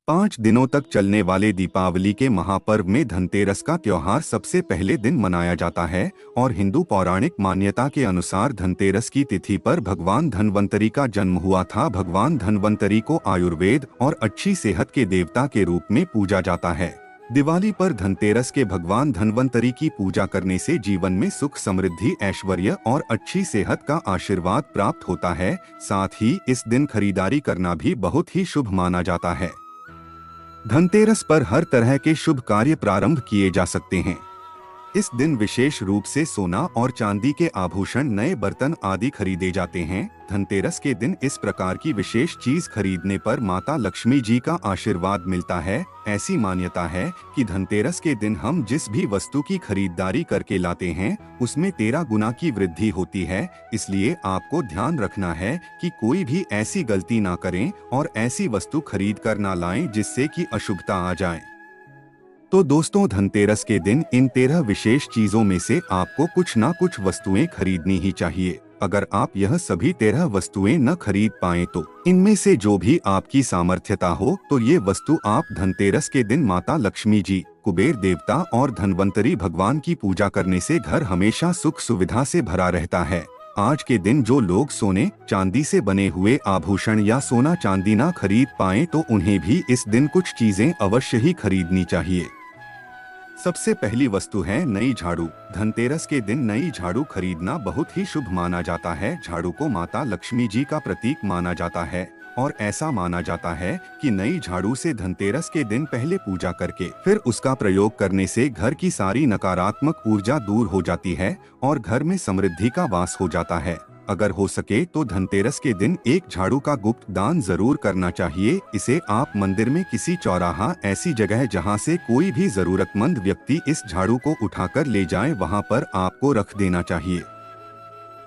5 दिनों तक चलने वाले दीपावली के महापर्व में धनतेरस का त्योहार सबसे पहले दिन मनाया जाता है और हिंदू पौराणिक मान्यता के अनुसार धनतेरस की तिथि पर भगवान धन्वंतरी का जन्म हुआ था। भगवान धन्वंतरी को आयुर्वेद और अच्छी सेहत के देवता के रूप में पूजा जाता है। दिवाली पर धनतेरस के भगवान धन्वंतरी की पूजा करने से जीवन में सुख समृद्धि ऐश्वर्य और अच्छी सेहत का आशीर्वाद प्राप्त होता है। साथ ही इस दिन खरीदारी करना भी बहुत ही शुभ माना जाता है। धनतेरस पर हर तरह के शुभ कार्य प्रारंभ किए जा सकते हैं। इस दिन विशेष रूप से सोना और चांदी के आभूषण, नए बर्तन आदि खरीदे जाते हैं। धनतेरस के दिन इस प्रकार की विशेष चीज खरीदने पर माता लक्ष्मी जी का आशीर्वाद मिलता है। ऐसी मान्यता है कि धनतेरस के दिन हम जिस भी वस्तु की खरीदारी करके लाते हैं उसमें 13 गुना की वृद्धि होती है। इसलिए आपको ध्यान रखना है कि कोई भी ऐसी गलती ना करें और ऐसी वस्तु खरीद कर ना लाएं जिससे कि अशुभता आ जाए। तो दोस्तों, धनतेरस के दिन इन 13 विशेष चीजों में से आपको कुछ ना कुछ वस्तुएं खरीदनी ही चाहिए। अगर आप यह सभी 13 वस्तुएं न खरीद पाएं तो इनमें से जो भी आपकी सामर्थ्यता हो तो ये वस्तु आप धनतेरस के दिन माता लक्ष्मी जी, कुबेर देवता और धन्वंतरी भगवान की पूजा करने से घर हमेशा सुख सुविधा से भरा रहता है। आज के दिन जो लोग सोने चांदी से बने हुए आभूषण या सोना चांदी ना खरीद पाएं तो उन्हें भी इस दिन कुछ चीजें अवश्य ही खरीदनी चाहिए। सबसे पहली वस्तु है नई झाड़ू। धनतेरस के दिन नई झाड़ू खरीदना बहुत ही शुभ माना जाता है। झाड़ू को माता लक्ष्मी जी का प्रतीक माना जाता है और ऐसा माना जाता है कि नई झाड़ू से धनतेरस के दिन पहले पूजा करके फिर उसका प्रयोग करने से घर की सारी नकारात्मक ऊर्जा दूर हो जाती है और घर में समृद्धि का वास हो जाता है। अगर हो सके तो धनतेरस के दिन एक झाड़ू का गुप्त दान जरूर करना चाहिए। इसे आप मंदिर में किसी चौराहा, ऐसी जगह जहां से कोई भी जरूरतमंद व्यक्ति इस झाड़ू को उठाकर ले जाए, वहां पर आपको रख देना चाहिए।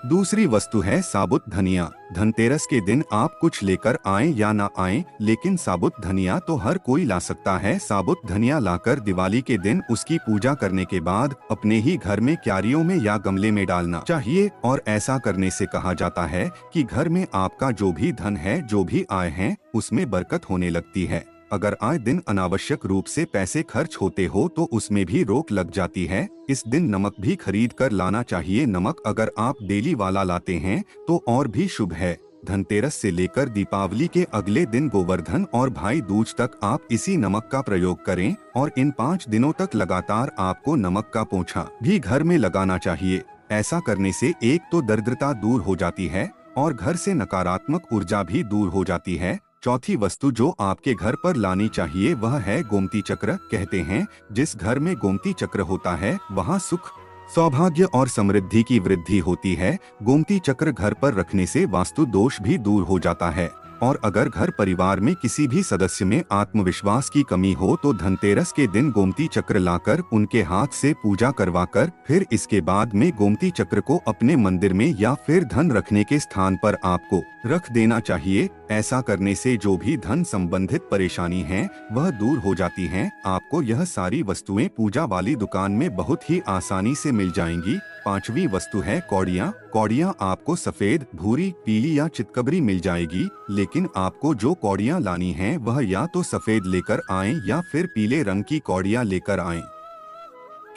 दूसरी वस्तु है साबुत धनिया। धनतेरस के दिन आप कुछ लेकर आएं या ना आएं, लेकिन साबुत धनिया तो हर कोई ला सकता है। साबुत धनिया लाकर दिवाली के दिन उसकी पूजा करने के बाद अपने ही घर में क्यारियों में या गमले में डालना चाहिए और ऐसा करने से कहा जाता है कि घर में आपका जो भी धन है, जो भी आय है, उसमें बरकत होने लगती है। अगर आए दिन अनावश्यक रूप से पैसे खर्च होते हो तो उसमें भी रोक लग जाती है। इस दिन नमक भी खरीद कर लाना चाहिए। नमक अगर आप डेली वाला लाते हैं तो और भी शुभ है। धनतेरस से लेकर दीपावली के अगले दिन गोवर्धन और भाई दूज तक आप इसी नमक का प्रयोग करें और इन 5 दिनों तक लगातार आपको नमक का पोंछा भी घर में लगाना चाहिए। ऐसा करने से एक तो दरिद्रता दूर हो जाती है और घर से नकारात्मक ऊर्जा भी दूर हो जाती है। चौथी वस्तु जो आपके घर पर लानी चाहिए वह है गोमती चक्र। कहते हैं जिस घर में गोमती चक्र होता है वहाँ सुख, सौभाग्य और समृद्धि की वृद्धि होती है। गोमती चक्र घर पर रखने से वास्तु दोष भी दूर हो जाता है और अगर घर परिवार में किसी भी सदस्य में आत्मविश्वास की कमी हो तो धनतेरस के दिन गोमती चक्र लाकर उनके हाथ से पूजा करवाकर फिर इसके बाद में गोमती चक्र को अपने मंदिर में या फिर धन रखने के स्थान पर आपको रख देना चाहिए। ऐसा करने से जो भी धन संबंधित परेशानी है वह दूर हो जाती है। आपको यह सारी वस्तुएं पूजा वाली दुकान में बहुत ही आसानी से मिल जाएंगी। 5वीं वस्तु है कौड़ियाँ। कौड़ियाँ आपको सफेद, भूरी, पीली या चितकबरी मिल जाएगी, लेकिन आपको जो कौड़ियाँ लानी हैं वह या तो सफेद लेकर आएं या फिर पीले रंग की कौड़ियाँ लेकर आएं।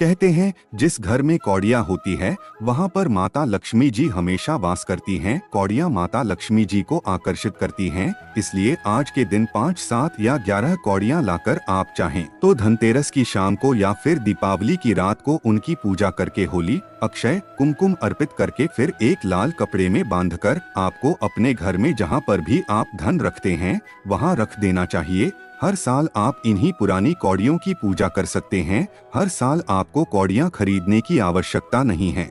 कहते हैं जिस घर में कौड़ियाँ होती है वहाँ पर माता लक्ष्मी जी हमेशा वास करती हैं। कौड़ियाँ माता लक्ष्मी जी को आकर्षित करती हैं, इसलिए आज के दिन 5, 7 या 11 कौड़ियाँ लाकर आप चाहें तो धनतेरस की शाम को या फिर दीपावली की रात को उनकी पूजा करके होली, अक्षय, कुमकुम अर्पित करके फिर एक लाल कपड़े में बांधकर आपको अपने घर में जहाँ पर भी आप धन रखते हैं वहाँ रख देना चाहिए। हर साल आप इन्हीं पुरानी कौड़ियों की पूजा कर सकते हैं। हर साल आपको कौड़ियाँ खरीदने की आवश्यकता नहीं है।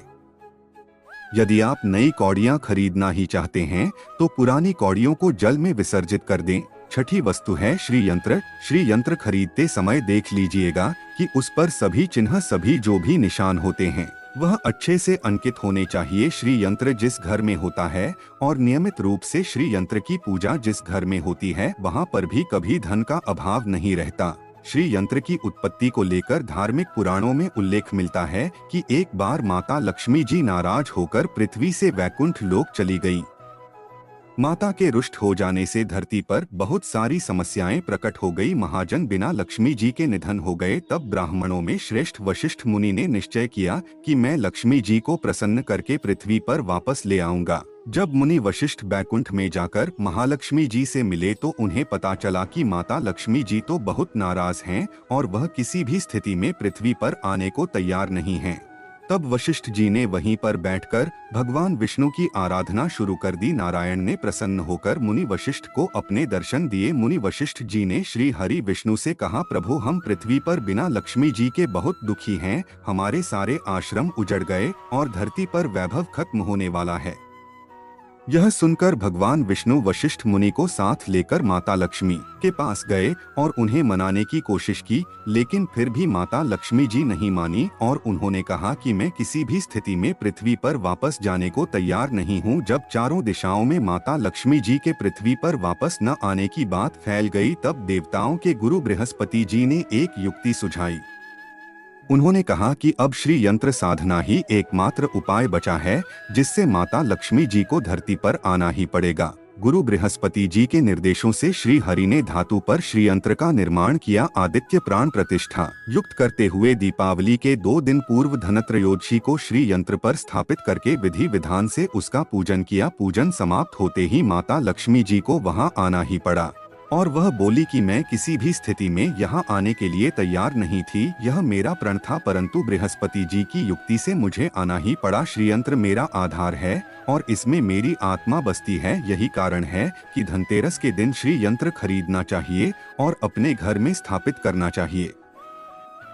यदि आप नई कौड़ियाँ खरीदना ही चाहते हैं तो पुरानी कौड़ियों को जल में विसर्जित कर दें। छठी वस्तु है श्री यंत्र। श्री यंत्र खरीदते समय देख लीजिएगा कि उस पर सभी चिन्ह, सभी जो भी निशान होते हैं वह अच्छे से अंकित होने चाहिए। श्री यंत्र जिस घर में होता है और नियमित रूप से श्री यंत्र की पूजा जिस घर में होती है वहाँ पर भी कभी धन का अभाव नहीं रहता। श्री यंत्र की उत्पत्ति को लेकर धार्मिक पुराणों में उल्लेख मिलता है कि एक बार माता लक्ष्मी जी नाराज होकर पृथ्वी से वैकुंठ लोक चली गयी। माता के रुष्ट हो जाने से धरती पर बहुत सारी समस्याएं प्रकट हो गई। महाजन बिना लक्ष्मी जी के निधन हो गए। तब ब्राह्मणों में श्रेष्ठ वशिष्ठ मुनि ने निश्चय किया कि मैं लक्ष्मी जी को प्रसन्न करके पृथ्वी पर वापस ले आऊंगा। जब मुनि वशिष्ठ बैकुंठ में जाकर महालक्ष्मी जी से मिले तो उन्हें पता चला कि माता लक्ष्मी जी तो बहुत नाराज हैं और वह किसी भी स्थिति में पृथ्वी पर आने को तैयार नहीं हैं। तब वशिष्ठ जी ने वहीं पर बैठकर भगवान विष्णु की आराधना शुरू कर दी। नारायण ने प्रसन्न होकर मुनि वशिष्ठ को अपने दर्शन दिए। मुनि वशिष्ठ जी ने श्री हरि विष्णु से कहा, प्रभु हम पृथ्वी पर बिना लक्ष्मी जी के बहुत दुखी हैं। हमारे सारे आश्रम उजड़ गए और धरती पर वैभव खत्म होने वाला है। यह सुनकर भगवान विष्णु वशिष्ठ मुनि को साथ लेकर माता लक्ष्मी के पास गए और उन्हें मनाने की कोशिश की, लेकिन फिर भी माता लक्ष्मी जी नहीं मानी और उन्होंने कहा कि मैं किसी भी स्थिति में पृथ्वी पर वापस जाने को तैयार नहीं हूँ। जब चारों दिशाओं में माता लक्ष्मी जी के पृथ्वी पर वापस न आने की बात फैल गई, तब देवताओं के गुरु बृहस्पति जी ने एक युक्ति सुझाई। उन्होंने कहा कि अब श्री यंत्र साधना ही एकमात्र उपाय बचा है जिससे माता लक्ष्मी जी को धरती पर आना ही पड़ेगा। गुरु बृहस्पति जी के निर्देशों से श्री हरि ने धातु पर श्री यंत्र का निर्माण किया। आदित्य प्राण प्रतिष्ठा युक्त करते हुए दीपावली के 2 दिन पूर्व धनत्रयोदशी को श्री यंत्र पर स्थापित करके विधि विधान से उसका पूजन किया। पूजन समाप्त होते ही माता लक्ष्मी जी को वहां आना ही पड़ा और वह बोली कि मैं किसी भी स्थिति में यहाँ आने के लिए तैयार नहीं थी। यह मेरा प्रण था, परंतु बृहस्पति जी की युक्ति से मुझे आना ही पड़ा। श्रीयंत्र मेरा आधार है और इसमें मेरी आत्मा बसती है। यही कारण है कि धनतेरस के दिन श्री यंत्र खरीदना चाहिए और अपने घर में स्थापित करना चाहिए।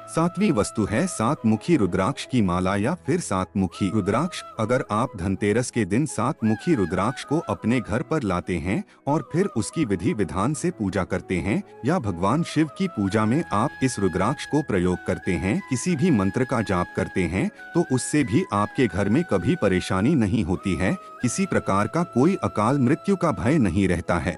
7वीं वस्तु है 7 मुखी रुद्राक्ष की माला या फिर 7 मुखी रुद्राक्ष। अगर आप धनतेरस के दिन 7 मुखी रुद्राक्ष को अपने घर पर लाते हैं और फिर उसकी विधि विधान से पूजा करते हैं या भगवान शिव की पूजा में आप इस रुद्राक्ष को प्रयोग करते हैं, किसी भी मंत्र का जाप करते हैं, तो उससे भी आपके घर में कभी परेशानी नहीं होती है। किसी प्रकार का कोई अकाल मृत्यु का भय नहीं रहता है,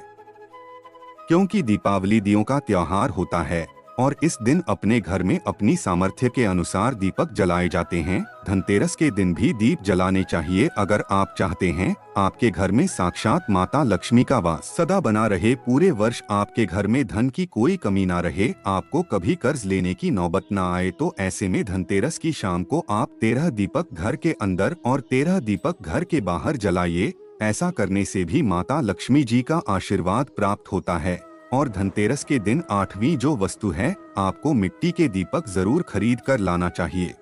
क्योंकि दीपावली दियों का त्योहार होता है और इस दिन अपने घर में अपनी सामर्थ्य के अनुसार दीपक जलाए जाते हैं। धनतेरस के दिन भी दीप जलाने चाहिए। अगर आप चाहते हैं आपके घर में साक्षात माता लक्ष्मी का वास सदा बना रहे, पूरे वर्ष आपके घर में धन की कोई कमी ना रहे, आपको कभी कर्ज लेने की नौबत ना आए, तो ऐसे में धनतेरस की शाम को आप 13 दीपक घर के अंदर और 13 दीपक घर के बाहर जलाइए। ऐसा करने से भी माता लक्ष्मी जी का आशीर्वाद प्राप्त होता है। और धनतेरस के दिन 8वीं जो वस्तु है, आपको मिट्टी के दीपक जरूर खरीद कर लाना चाहिए।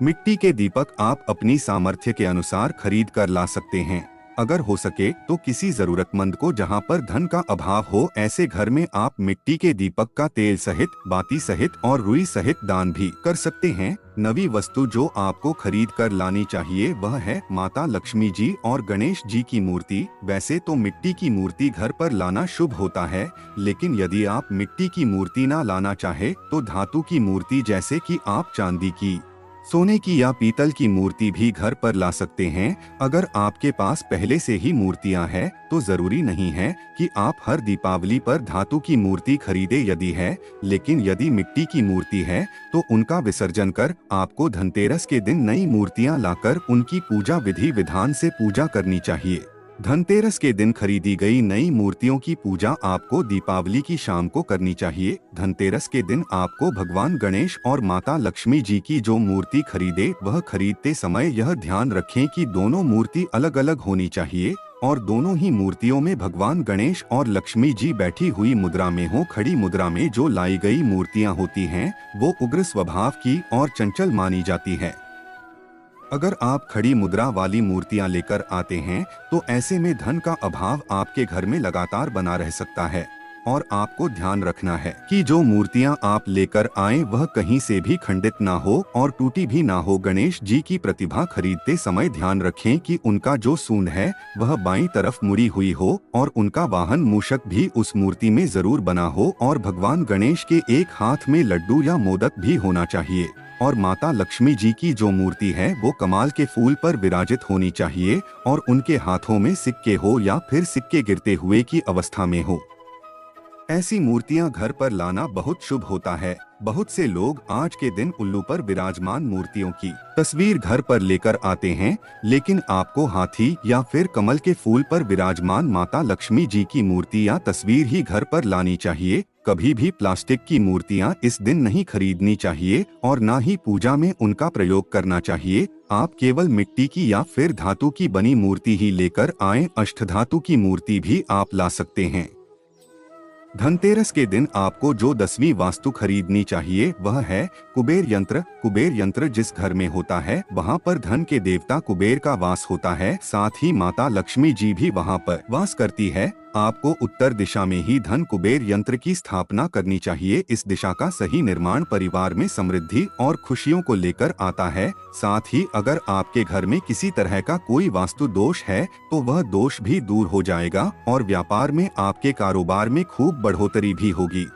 मिट्टी के दीपक आप अपनी सामर्थ्य के अनुसार खरीद कर ला सकते हैं। अगर हो सके तो किसी जरूरतमंद को जहां पर धन का अभाव हो, ऐसे घर में आप मिट्टी के दीपक का तेल सहित, बाती सहित और रुई सहित दान भी कर सकते हैं। 9वीं वस्तु जो आपको खरीद कर लानी चाहिए वह है माता लक्ष्मी जी और गणेश जी की मूर्ति। वैसे तो मिट्टी की मूर्ति घर पर लाना शुभ होता है, लेकिन यदि आप मिट्टी की मूर्ति ना लाना चाहे तो धातु की मूर्ति जैसे कि आप चांदी की, सोने की या पीतल की मूर्ति भी घर पर ला सकते हैं। अगर आपके पास पहले से ही मूर्तियां हैं तो जरूरी नहीं है कि आप हर दीपावली पर धातु की मूर्ति खरीदे यदि है, लेकिन यदि मिट्टी की मूर्ति है तो उनका विसर्जन कर आपको धनतेरस के दिन नई मूर्तियां लाकर उनकी पूजा विधि विधान से पूजा करनी चाहिए। धनतेरस के दिन खरीदी गई नई मूर्तियों की पूजा आपको दीपावली की शाम को करनी चाहिए। धनतेरस के दिन आपको भगवान गणेश और माता लक्ष्मी जी की जो मूर्ति खरीदे वह खरीदते समय यह ध्यान रखें कि दोनों मूर्ति अलग अलग होनी चाहिए और दोनों ही मूर्तियों में भगवान गणेश और लक्ष्मी जी बैठी हुई मुद्रा में हो। खड़ी मुद्रा में जो लाई गई मूर्तियां होती हैं वो उग्र स्वभाव की और चंचल मानी जाती है। अगर आप खड़ी मुद्रा वाली मूर्तियां लेकर आते हैं तो ऐसे में धन का अभाव आपके घर में लगातार बना रह सकता है और आपको ध्यान रखना है कि जो मूर्तियां आप लेकर आए वह कहीं से भी खंडित ना हो और टूटी भी ना हो। गणेश जी की प्रतिभा खरीदते समय ध्यान रखें कि उनका जो सूंड है वह बाईं तरफ मुड़ी हुई हो और उनका वाहन मूषक भी उस मूर्ति में जरूर बना हो और भगवान गणेश के एक हाथ में लड्डू या मोदक भी होना चाहिए और माता लक्ष्मी जी की जो मूर्ति है वो कमाल के फूल पर विराजित होनी चाहिए और उनके हाथों में सिक्के हो या फिर सिक्के गिरते हुए की अवस्था में हो। ऐसी मूर्तियां घर पर लाना बहुत शुभ होता है। बहुत से लोग आज के दिन उल्लू पर विराजमान मूर्तियों की तस्वीर घर पर लेकर आते हैं, लेकिन आपको हाथी या फिर कमल के फूल पर विराजमान माता लक्ष्मी जी की मूर्ति या तस्वीर ही घर पर लानी चाहिए। कभी भी प्लास्टिक की मूर्तियां इस दिन नहीं खरीदनी चाहिए और ना ही पूजा में उनका प्रयोग करना चाहिए। आप केवल मिट्टी की या फिर धातु की बनी मूर्ति ही लेकर आएं। अष्टधातु की मूर्ति भी आप ला सकते हैं। धनतेरस के दिन आपको जो 10वीं वास्तु खरीदनी चाहिए वह है कुबेर यंत्र। कुबेर यंत्र जिस घर में होता है वहां पर धन के देवता कुबेर का वास होता है, साथ ही माता लक्ष्मी जी भी वहां पर वास करती है। आपको उत्तर दिशा में ही धन कुबेर यंत्र की स्थापना करनी चाहिए। इस दिशा का सही निर्माण परिवार में समृद्धि और खुशियों को लेकर आता है। साथ ही अगर आपके घर में किसी तरह का कोई वास्तु दोष है तो वह दोष भी दूर हो जाएगा और व्यापार में आपके कारोबार में खूब बढ़ोतरी भी होगी।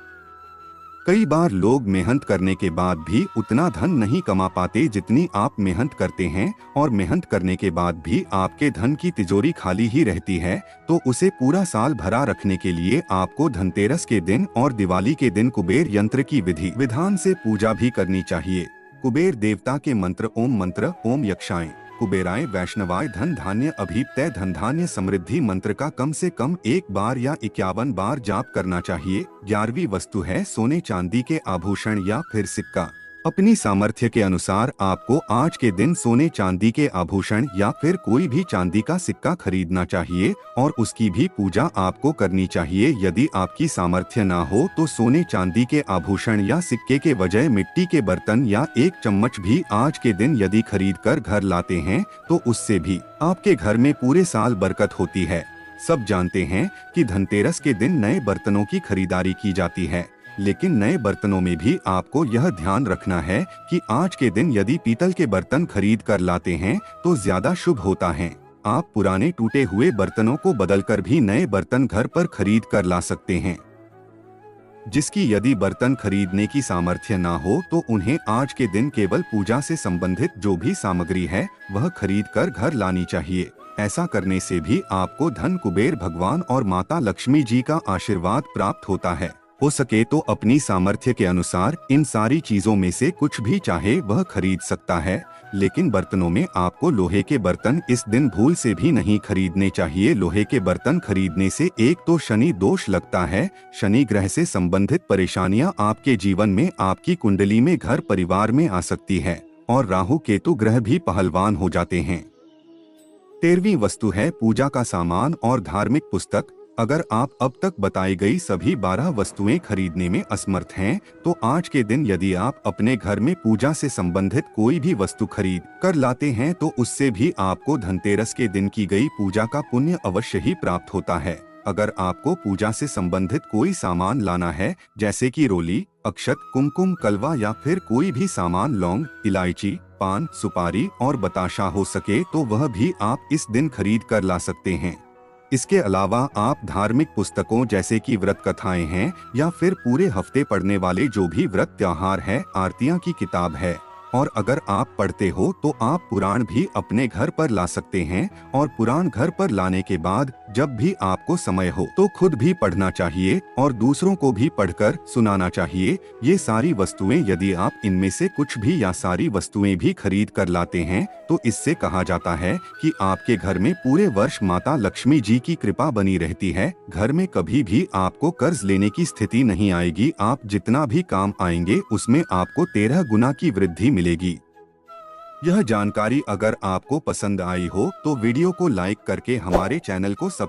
कई बार लोग मेहनत करने के बाद भी उतना धन नहीं कमा पाते जितनी आप मेहनत करते हैं, और मेहनत करने के बाद भी आपके धन की तिजोरी खाली ही रहती है। तो उसे पूरा साल भरा रखने के लिए आपको धनतेरस के दिन और दिवाली के दिन कुबेर यंत्र की विधि विधान से पूजा भी करनी चाहिए। कुबेर देवता के मंत्र ओम यक्षाय कुबेराय वैष्णवाय धन धान्य अभीप्तय धन धान्य समृद्धि मंत्र का कम से कम 1 बार या 51 बार जाप करना चाहिए। 11वीं वस्तु है सोने चांदी के आभूषण या फिर सिक्का। अपनी सामर्थ्य के अनुसार आपको आज के दिन सोने चांदी के आभूषण या फिर कोई भी चांदी का सिक्का खरीदना चाहिए और उसकी भी पूजा आपको करनी चाहिए। यदि आपकी सामर्थ्य ना हो तो सोने चांदी के आभूषण या सिक्के के बजाय मिट्टी के बर्तन या 1 चम्मच भी आज के दिन यदि खरीद कर घर लाते हैं तो उससे भी आपके घर में पूरे साल बरकत होती है। सब जानते हैं कि धनतेरस के दिन नए बर्तनों की खरीदारी की जाती है, लेकिन नए बर्तनों में भी आपको यह ध्यान रखना है कि आज के दिन यदि पीतल के बर्तन खरीद कर लाते हैं तो ज्यादा शुभ होता है। आप पुराने टूटे हुए बर्तनों को बदलकर भी नए बर्तन घर पर खरीद कर ला सकते हैं। जिसकी यदि बर्तन खरीदने की सामर्थ्य ना हो तो उन्हें आज के दिन केवल पूजा से संबंधित जो भी सामग्री है वह खरीद कर घर लानी चाहिए। ऐसा करने से भी आपको धन कुबेर भगवान और माता लक्ष्मी जी का आशीर्वाद प्राप्त होता है। हो सके तो अपनी सामर्थ्य के अनुसार इन सारी चीजों में से कुछ भी चाहे वह खरीद सकता है, लेकिन बर्तनों में आपको लोहे के बर्तन इस दिन भूल से भी नहीं खरीदने चाहिए। लोहे के बर्तन खरीदने से एक तो शनि दोष लगता है, शनि ग्रह से संबंधित परेशानियां आपके जीवन में आपकी कुंडली में घर परिवार में आ सकती है और राहु केतु ग्रह भी पहलवान हो जाते हैं। 13वीं वस्तु है पूजा का सामान और धार्मिक पुस्तक। अगर आप अब तक बताई गई सभी 12 वस्तुएं खरीदने में असमर्थ हैं, तो आज के दिन यदि आप अपने घर में पूजा से संबंधित कोई भी वस्तु खरीद कर लाते हैं तो उससे भी आपको धनतेरस के दिन की गई पूजा का पुण्य अवश्य ही प्राप्त होता है। अगर आपको पूजा से संबंधित कोई सामान लाना है जैसे कि रोली, अक्षत, कुमकुम, कलवा या फिर कोई भी सामान लौंग, इलायची, पान, सुपारी और बताशा हो सके तो वह भी आप इस दिन खरीद कर ला सकते हैं। इसके अलावा आप धार्मिक पुस्तकों जैसे कि व्रत कथाएं हैं या फिर पूरे हफ्ते पढ़ने वाले जो भी व्रत त्योहार है, आरतियां की किताब है, और अगर आप पढ़ते हो तो आप पुराण भी अपने घर पर ला सकते हैं। और पुराण घर पर लाने के बाद जब भी आपको समय हो तो खुद भी पढ़ना चाहिए और दूसरों को भी पढ़कर सुनाना चाहिए। ये सारी वस्तुएं यदि आप इनमें से कुछ भी या सारी वस्तुएं भी खरीद कर लाते हैं तो इससे कहा जाता है कि आपके घर में पूरे वर्ष माता लक्ष्मी जी की कृपा बनी रहती है। घर में कभी भी आपको कर्ज लेने की स्थिति नहीं आएगी। आप जितना भी काम आएंगे उसमें आपको 13 गुना की वृद्धि मिलेगी। यह जानकारी अगर आपको पसंद आई हो तो वीडियो को लाइक करके हमारे चैनल को सब्सक्राइब